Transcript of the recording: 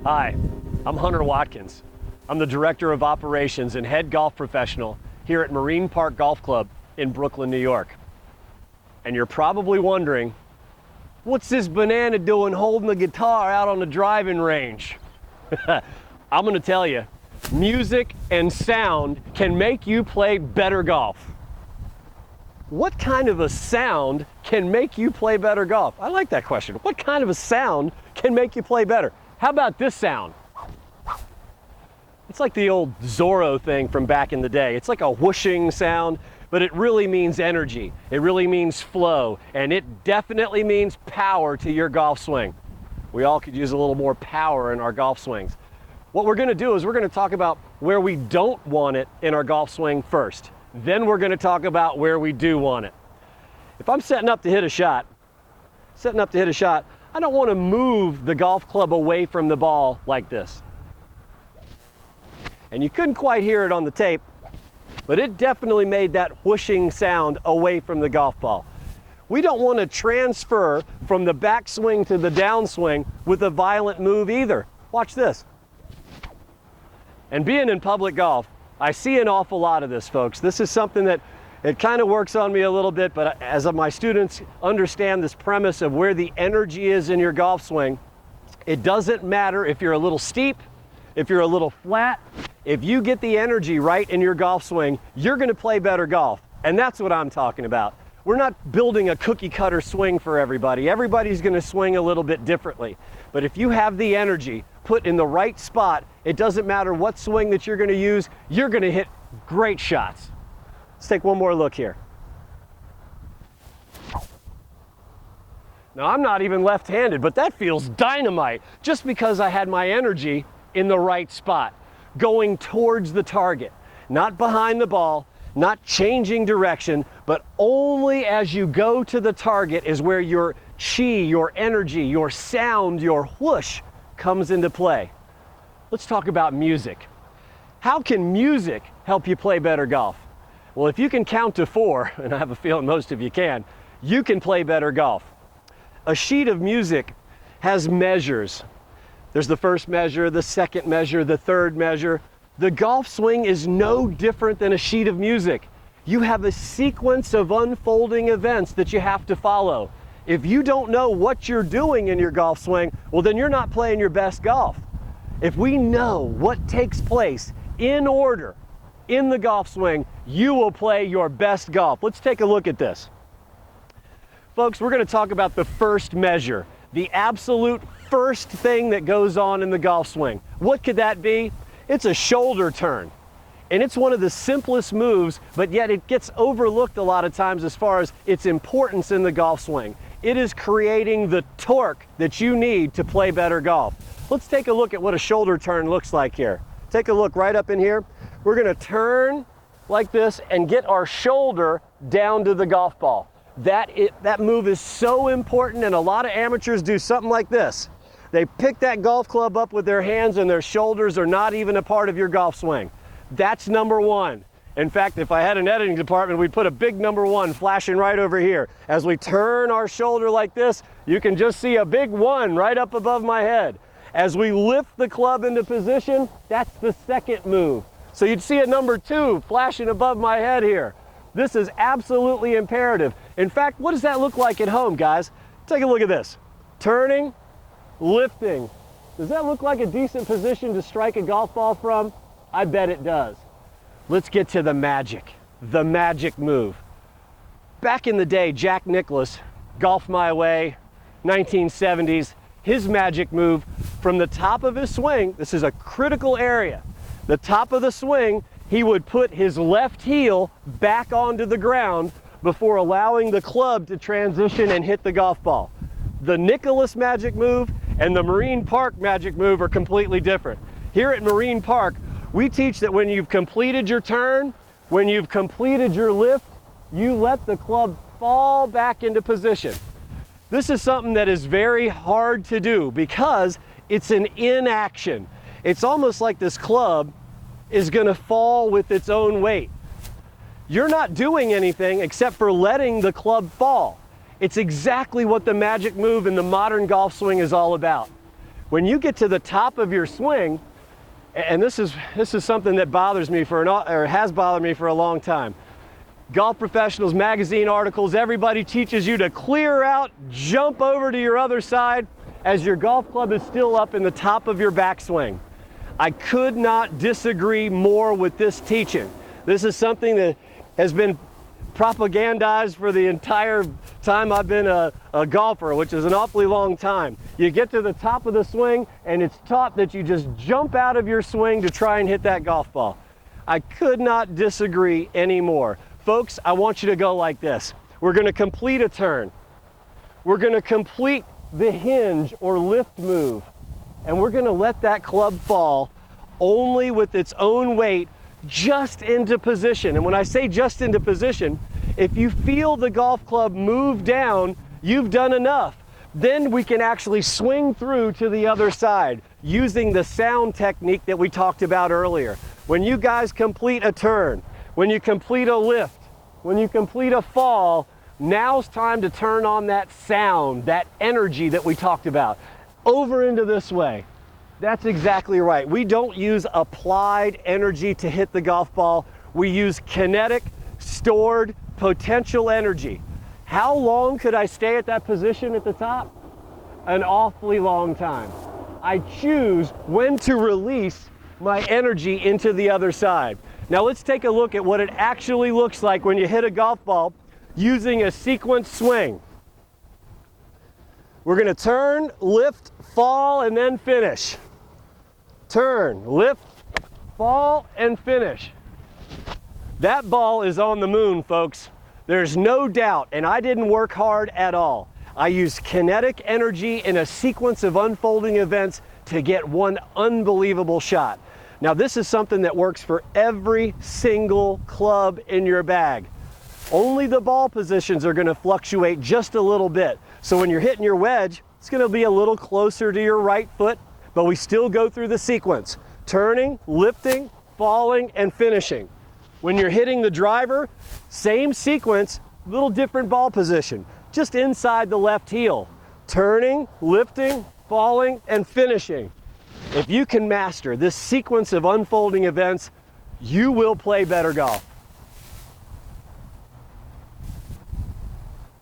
Hi, I'm Hunter Watkins. I'm the Director of Operations and Head Golf Professional here at Marine Park Golf Club in Brooklyn, New York. And you're probably wondering, what's this banana doing holding the guitar out on the driving range? I'm gonna tell you, music and sound can make you play better golf. What kind of a sound can make you play better golf? I like that question. What kind of a sound can make you play better? How about this sound? It's like the old Zorro thing from back in the day. It's like a whooshing sound, but it really means energy. It really means flow, and it definitely means power to your golf swing. We all could use a little more power in our golf swings. What we're gonna do is we're gonna talk about where we don't want it in our golf swing first. Then we're gonna talk about where we do want it. If I'm setting up to hit a shot, I don't want to move the golf club away from the ball like this. And you couldn't quite hear it on the tape, but it definitely made that whooshing sound away from the golf ball. We don't want to transfer from the backswing to the downswing with a violent move either. Watch this. And being in public golf, I see an awful lot of this, folks. This is something that it kind of works on me a little bit, but as my students understand this premise of where the energy is in your golf swing, it doesn't matter if you're a little steep, if you're a little flat. If you get the energy right in your golf swing, you're going to play better golf. And that's what I'm talking about. We're not building a cookie cutter swing for everybody. Everybody's going to swing a little bit differently. But if you have the energy put in the right spot, it doesn't matter what swing that you're going to use, you're going to hit great shots. Let's take one more look here. Now, I'm not even left-handed, but that feels dynamite just because I had my energy in the right spot, going towards the target, not behind the ball, not changing direction, but only as you go to the target is where your chi, your energy, your sound, your whoosh comes into play. Let's talk about music. How can music help you play better golf? Well, if you can count to 4, and I have a feeling most of you can play better golf. A sheet of music has measures. There's the first measure, the second measure, the third measure. The golf swing is no different than a sheet of music. You have a sequence of unfolding events that you have to follow. If you don't know what you're doing in your golf swing, well, then you're not playing your best golf. If we know what takes place in order in the golf swing, you will play your best golf. Let's take a look at this. Folks, we're going to talk about the first measure, the absolute first thing that goes on in the golf swing. What could that be? It's a shoulder turn. And it's one of the simplest moves, but yet it gets overlooked a lot of times as far as its importance in the golf swing. It is creating the torque that you need to play better golf. Let's take a look at what a shoulder turn looks like here. Take a look right up in here. We're going to turn like this and get our shoulder down to the golf ball. That move is so important, and a lot of amateurs do something like this. They pick that golf club up with their hands and their shoulders are not even a part of your golf swing. That's number 1. In fact, if I had an editing department, we'd put a big number 1 flashing right over here. As we turn our shoulder like this, you can just see a big 1 right up above my head. As we lift the club into position, that's the second move. So you'd see a number 2 flashing above my head here. This is absolutely imperative. In fact, what does that look like at home, guys? Take a look at this. Turning, lifting. Does that look like a decent position to strike a golf ball from? I bet it does. Let's get to the magic move. Back in the day, Jack Nicklaus, Golf My Way, 1970s, his magic move from the top of his swing, this is a critical area, the top of the swing, he would put his left heel back onto the ground before allowing the club to transition and hit the golf ball. The Nicklaus magic move and the Marine Park magic move are completely different. Here at Marine Park, we teach that when you've completed your turn, when you've completed your lift, you let the club fall back into position. This is something that is very hard to do because it's an inaction. It's almost like this club is going to fall with its own weight. You're not doing anything except for letting the club fall. It's exactly what the magic move in the modern golf swing is all about. When you get to the top of your swing, and this is something that bothers me or has bothered me for a long time. Golf Professionals magazine articles, everybody teaches you to clear out, jump over to your other side as your golf club is still up in the top of your backswing. I could not disagree more with this teaching. This is something that has been propagandized for the entire time I've been a golfer, which is an awfully long time. You get to the top of the swing and it's taught that you just jump out of your swing to try and hit that golf ball. I could not disagree anymore. Folks, I want you to go like this. We're going to complete a turn. We're going to complete the hinge or lift move. And we're going to let that club fall only with its own weight just into position. And when I say just into position, if you feel the golf club move down, you've done enough. Then we can actually swing through to the other side using the sound technique that we talked about earlier. When you guys complete a turn, when you complete a lift, when you complete a fall, now's time to turn on that sound, that energy that we talked about. Over into this way. That's exactly right. We don't use applied energy to hit the golf ball. We use kinetic, stored, potential energy. How long could I stay at that position at the top? An awfully long time. I choose when to release my energy into the other side. Now let's take a look at what it actually looks like when you hit a golf ball using a sequence swing. We're going to turn, lift, fall, and then finish. Turn, lift, fall, and finish. That ball is on the moon, folks. There's no doubt, and I didn't work hard at all. I used kinetic energy in a sequence of unfolding events to get one unbelievable shot. Now, this is something that works for every single club in your bag. Only the ball positions are going to fluctuate just a little bit. So when you're hitting your wedge, it's going to be a little closer to your right foot, but we still go through the sequence. Turning, lifting, falling, and finishing. When you're hitting the driver, same sequence, little different ball position, just inside the left heel. Turning, lifting, falling, and finishing. If you can master this sequence of unfolding events, you will play better golf.